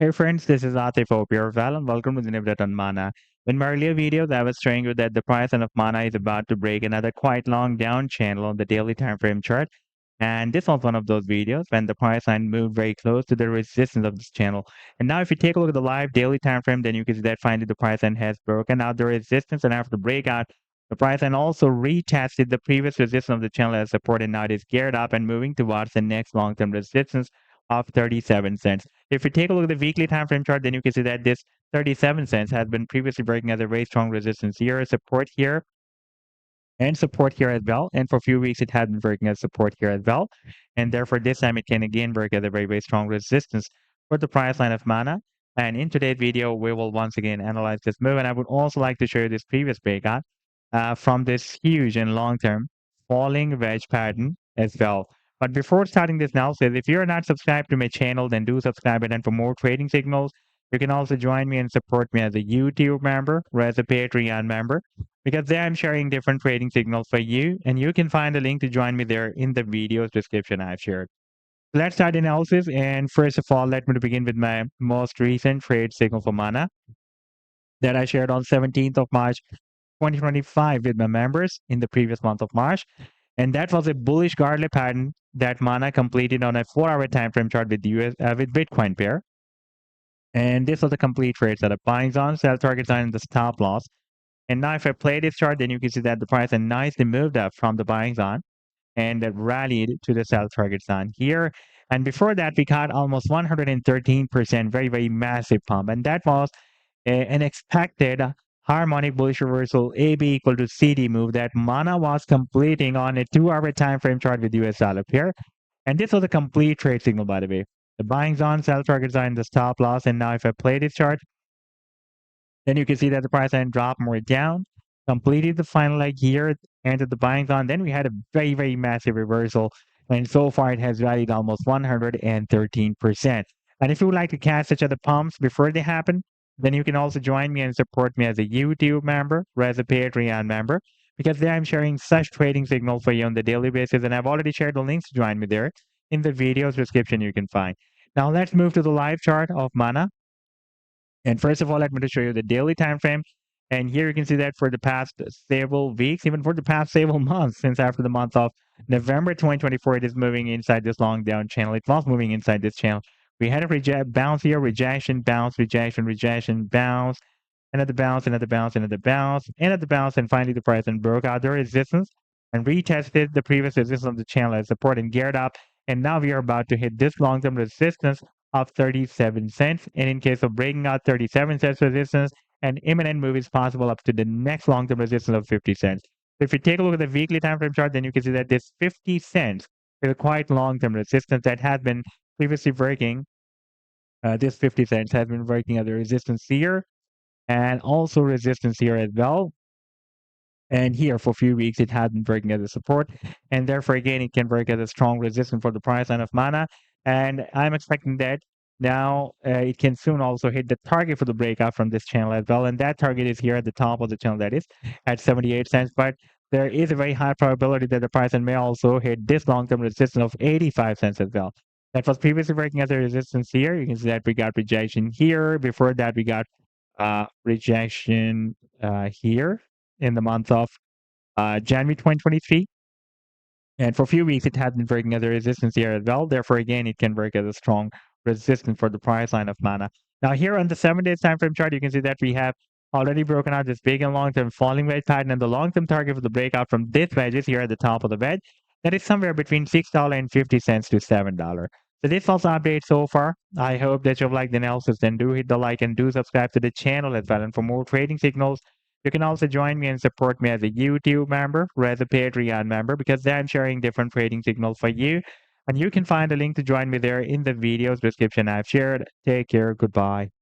Hey friends, this is Atif Opir Val and welcome to the update on Mana. In my earlier videos, I was showing you that the price of Mana is about to break another quite long down channel on the daily time frame chart. And this was one of those videos when the price line moved very close to the resistance of this channel. And now if you take a look at the live daily time frame, then you can see that finally the price line has broken out the resistance, and after the breakout, the price line also retested the previous resistance of the channel as support, and now it is geared up and moving towards the next long-term resistance of 37 cents. If you take a look at the weekly time frame chart, then you can see that this 37 cents has been previously breaking as a very strong resistance here, support here, and support here as well. And for a few weeks, it had been breaking as support here as well. And therefore, this time it can again break as a very, very strong resistance for the price line of Mana. And in today's video, we will once again analyze this move. And I would also like to show you this previous breakout from this huge and long-term falling wedge pattern as well. But before starting this analysis, if you're not subscribed to my channel, then do subscribe it. And for more trading signals, you can also join me and support me as a YouTube member or as a Patreon member, because there I'm sharing different trading signals for you, and you can find a link to join me there in the video's description I've shared. Let's start analysis, and first of all, let me begin with my most recent trade signal for Mana that I shared on 17th of March 2025 with my members in the previous month of March. And that was a bullish Gartley pattern that Mana completed on a 4-hour time frame chart with with Bitcoin pair. And this was a complete trade setup. Buying on, sell target sign, and the stop loss. And now if I play this chart, then you can see that the price has nicely moved up from the buying zone and it rallied to the sell target zone here. And before that, we got almost 113%, very, very massive pump. And that was an expected harmonic bullish reversal AB equal to CD move that Mana was completing on a 2-hour time frame chart with US dollar pair. And this was a complete trade signal, by the way. The buying zone, sell target zone, the stop loss. And now if I play this chart, then you can see that the price line dropped more down, completed the final leg here, entered the buying zone. Then we had a very, very massive reversal. And so far, it has rallied almost 113%. And if you would like to catch such other pumps before they happen, then you can also join me and support me as a YouTube member or as a Patreon member, because there I'm sharing such trading signals for you on the daily basis. And I've already shared the links to join me there in the video's description you can find. Now let's move to the live chart of Mana. And first of all, let me just show you the daily time frame. And here you can see that for the past several weeks, even for the past several months, since after the month of November 2024, it is moving inside this long down channel. It was moving inside this channel. We had a bounce here, rejection, bounce, rejection, rejection, bounce, another bounce, another bounce, another bounce, another bounce, and finally the price and broke out the resistance and retested the previous resistance of the channel as support and geared up. And now we are about to hit this long-term resistance of 37 cents. And in case of breaking out 37 cents resistance, an imminent move is possible up to the next long-term resistance of 50 cents. So if you take a look at the weekly time frame chart, then you can see that this 50 cents is a quite long-term resistance that has been previously breaking. This 50 cents has been breaking at the resistance here and also resistance here as well. And here for a few weeks, it had been breaking as a support. And therefore, again, it can break as a strong resistance for the price line of Mana. And I'm expecting that now it can soon also hit the target for the breakout from this channel as well. And that target is here at the top of the channel, that is at 78 cents. But there is a very high probability that the price line may also hit this long-term resistance of 85 cents as well. That was previously breaking as a resistance here. You can see that we got rejection here. Before that, we got rejection here in the month of January 2023. And for a few weeks, it had been breaking as a resistance here as well. Therefore, again, it can break as a strong resistance for the price line of Mana. Now, here on the 7-day time frame chart, you can see that we have already broken out this big and long-term falling wedge pattern, and the long-term target for the breakout from this wedge is here at the top of the wedge. That is somewhere between $6.50 to $7. So this was the update so far. I hope that you've liked the analysis. Then do hit the like and do subscribe to the channel as well. And for more trading signals, you can also join me and support me as a YouTube member or as a Patreon member, because there I'm sharing different trading signals for you. And you can find a link to join me there in the video's description I've shared. Take care. Goodbye.